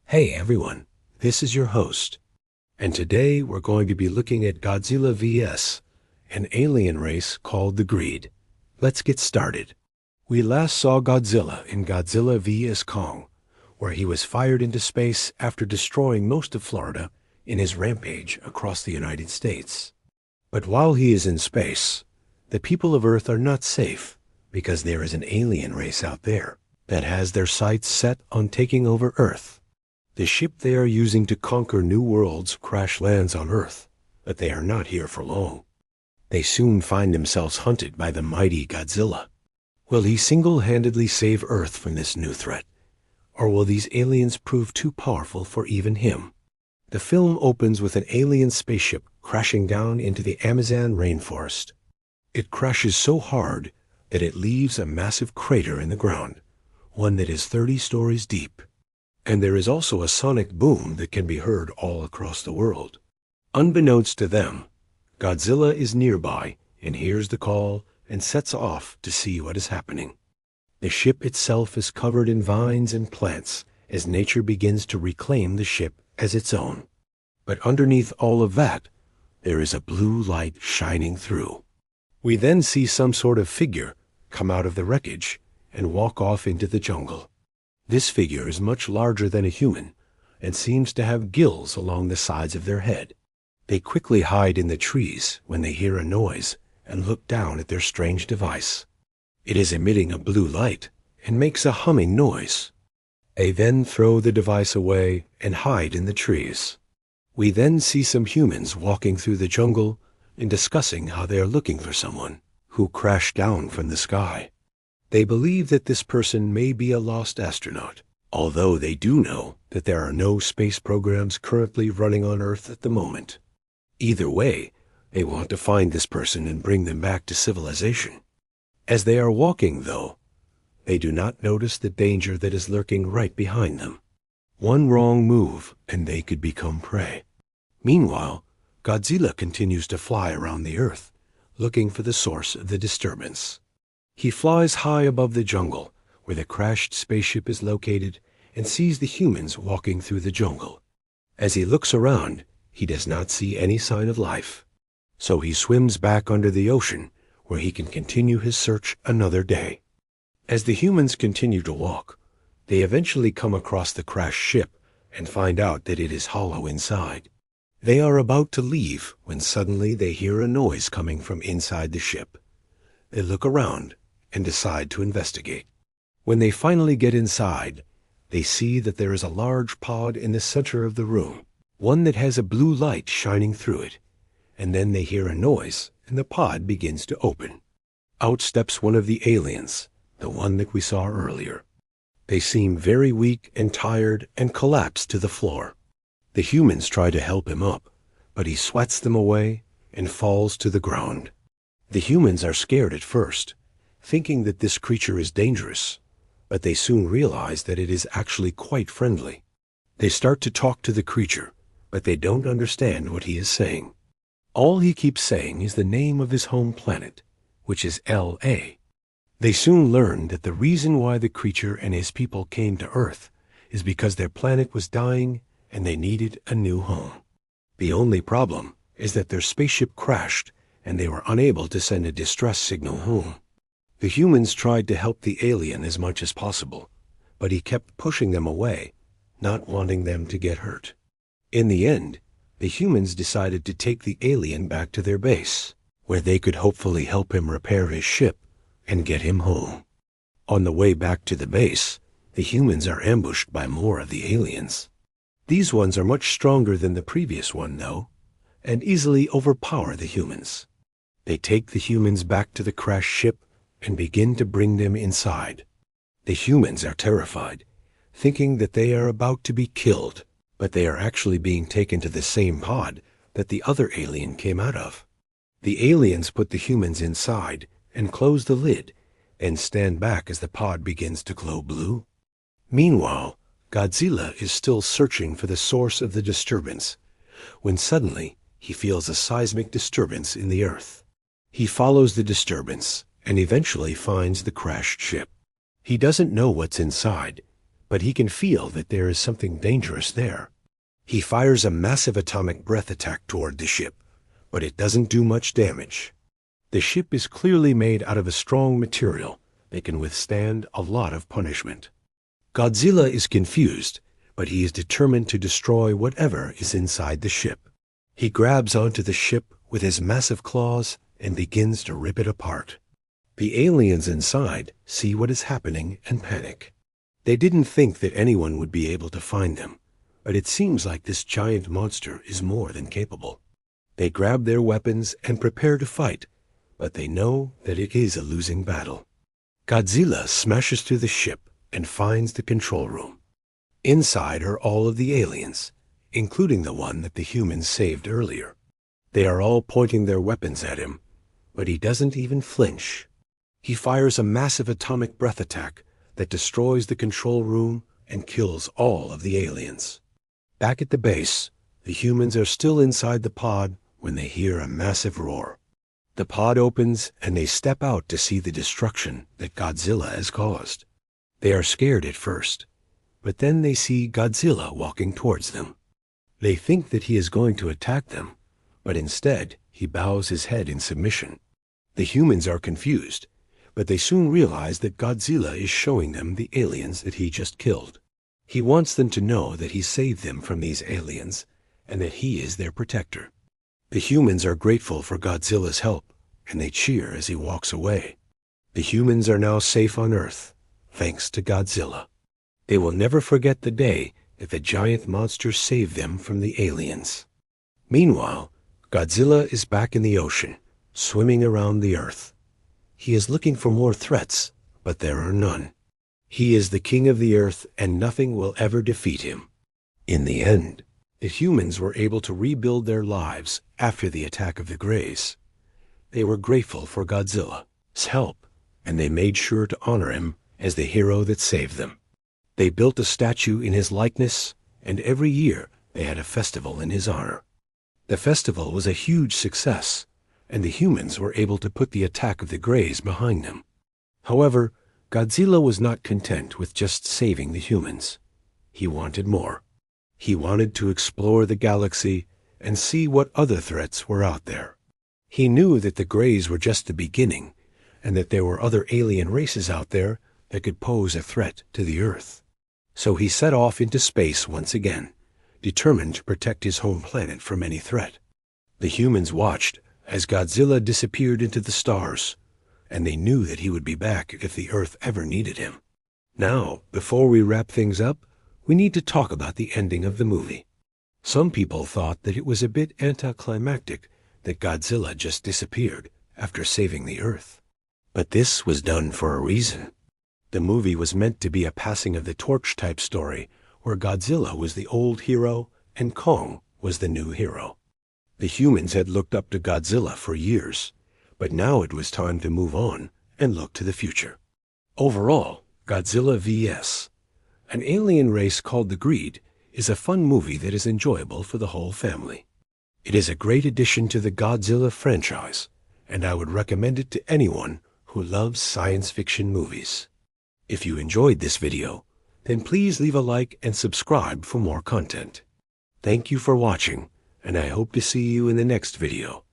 Hey everyone, this is your host, and today we're going to be looking at Godzilla vs. an alien race called the Greed. Let's get started. We last saw Godzilla in Godzilla vs. Kong, where he was fired into space after destroying most of Florida in his rampage across the United States. But while he is in space, the people of Earth are not safe because there is an alien race out there that has their sights set on taking over Earth. The ship they are using to conquer new worlds crash lands on Earth, but they are not here for long. They soon find themselves hunted by the mighty Godzilla. Will he single-handedly save Earth from this new threat, or will these aliens prove too powerful for even him? The film opens with an alien spaceship crashing down into the Amazon rainforest. It crashes so hard that it leaves a massive crater in the ground, one that is 30 stories deep. And there is also a sonic boom that can be heard all across the world. Unbeknownst to them, Godzilla is nearby and hears the call and sets off to see what is happening. The ship itself is covered in vines and plants as nature begins to reclaim the ship as its own. But underneath all of that, there is a blue light shining through. We then see some sort of figure come out of the wreckage and walk off into the jungle. This figure is much larger than a human and seems to have gills along the sides of their head. They quickly hide in the trees when they hear a noise and look down at their strange device. It is emitting a blue light and makes a humming noise. They then throw the device away and hide in the trees. We then see some humans walking through the jungle and discussing how they are looking for someone who crashed down from the sky. They believe that this person may be a lost astronaut, although they do know that there are no space programs currently running on Earth at the moment. Either way, they want to find this person and bring them back to civilization. As they are walking, though, they do not notice the danger that is lurking right behind them. One wrong move and they could become prey. Meanwhile, Godzilla continues to fly around the Earth, looking for the source of the disturbance. He flies high above the jungle, where the crashed spaceship is located, and sees the humans walking through the jungle. As he looks around, he does not see any sign of life. So he swims back under the ocean, where he can continue his search another day. As the humans continue to walk, they eventually come across the crashed ship and find out that it is hollow inside. They are about to leave when suddenly they hear a noise coming from inside the ship. They look around and decide to investigate. When they finally get inside, they see that there is a large pod in the center of the room, one that has a blue light shining through it, and then they hear a noise and the pod begins to open. Out steps one of the aliens, the one that we saw earlier. They seem very weak and tired and collapse to the floor. The humans try to help him up, but he swats them away and falls to the ground. The humans are scared at first, thinking that this creature is dangerous, but they soon realize that it is actually quite friendly. They start to talk to the creature, but they don't understand what he is saying. All he keeps saying is the name of his home planet, which is L.A. They soon learn that the reason why the creature and his people came to Earth is because their planet was dying and they needed a new home. The only problem is that their spaceship crashed and they were unable to send a distress signal home. The humans tried to help the alien as much as possible, but he kept pushing them away, not wanting them to get hurt. In the end, the humans decided to take the alien back to their base, where they could hopefully help him repair his ship and get him home. On the way back to the base, the humans are ambushed by more of the aliens. These ones are much stronger than the previous one, though, and easily overpower the humans. They take the humans back to the crashed ship and begin to bring them inside. The humans are terrified, thinking that they are about to be killed, but they are actually being taken to the same pod that the other alien came out of. The aliens put the humans inside and close the lid and stand back as the pod begins to glow blue. Meanwhile, Godzilla is still searching for the source of the disturbance, when suddenly he feels a seismic disturbance in the Earth. He follows the disturbance and eventually finds the crashed ship. He doesn't know what's inside, but he can feel that there is something dangerous there. He fires a massive atomic breath attack toward the ship, but it doesn't do much damage. The ship is clearly made out of a strong material that can withstand a lot of punishment. Godzilla is confused, but he is determined to destroy whatever is inside the ship. He grabs onto the ship with his massive claws and begins to rip it apart. The aliens inside see what is happening and panic. They didn't think that anyone would be able to find them, but it seems like this giant monster is more than capable. They grab their weapons and prepare to fight, but they know that it is a losing battle. Godzilla smashes through the ship and finds the control room. Inside are all of the aliens, including the one that the humans saved earlier. They are all pointing their weapons at him, but he doesn't even flinch. He fires a massive atomic breath attack that destroys the control room and kills all of the aliens. Back at the base, the humans are still inside the pod when they hear a massive roar. The pod opens and they step out to see the destruction that Godzilla has caused. They are scared at first, but then they see Godzilla walking towards them. They think that he is going to attack them, but instead he bows his head in submission. The humans are confused, but they soon realize that Godzilla is showing them the aliens that he just killed. He wants them to know that he saved them from these aliens and that he is their protector. The humans are grateful for Godzilla's help, and they cheer as he walks away. The humans are now safe on Earth, thanks to Godzilla. They will never forget the day that the giant monster saved them from the aliens. Meanwhile, Godzilla is back in the ocean, swimming around the Earth. He is looking for more threats, but there are none. He is the king of the Earth, and nothing will ever defeat him. In the end, the humans were able to rebuild their lives after the attack of the Greys. They were grateful for Godzilla's help, and they made sure to honor him as the hero that saved them. They built a statue in his likeness, and every year they had a festival in his honor. The festival was a huge success, and the humans were able to put the attack of the Greys behind them. However, Godzilla was not content with just saving the humans. He wanted more. He wanted to explore the galaxy and see what other threats were out there. He knew that the Greys were just the beginning, and that there were other alien races out there that could pose a threat to the Earth. So he set off into space once again, determined to protect his home planet from any threat. The humans watched as Godzilla disappeared into the stars, and they knew that he would be back if the Earth ever needed him. Now, before we wrap things up, we need to talk about the ending of the movie. Some people thought that it was a bit anticlimactic that Godzilla just disappeared after saving the Earth. But this was done for a reason. The movie was meant to be a passing of the torch type story, where Godzilla was the old hero and Kong was the new hero. The humans had looked up to Godzilla for years, but now it was time to move on and look to the future. Overall, Godzilla vs. An alien race called the Greed is a fun movie that is enjoyable for the whole family. It is a great addition to the Godzilla franchise, and I would recommend it to anyone who loves science fiction movies. If you enjoyed this video, then please leave a like and subscribe for more content. Thank you for watching, and I hope to see you in the next video.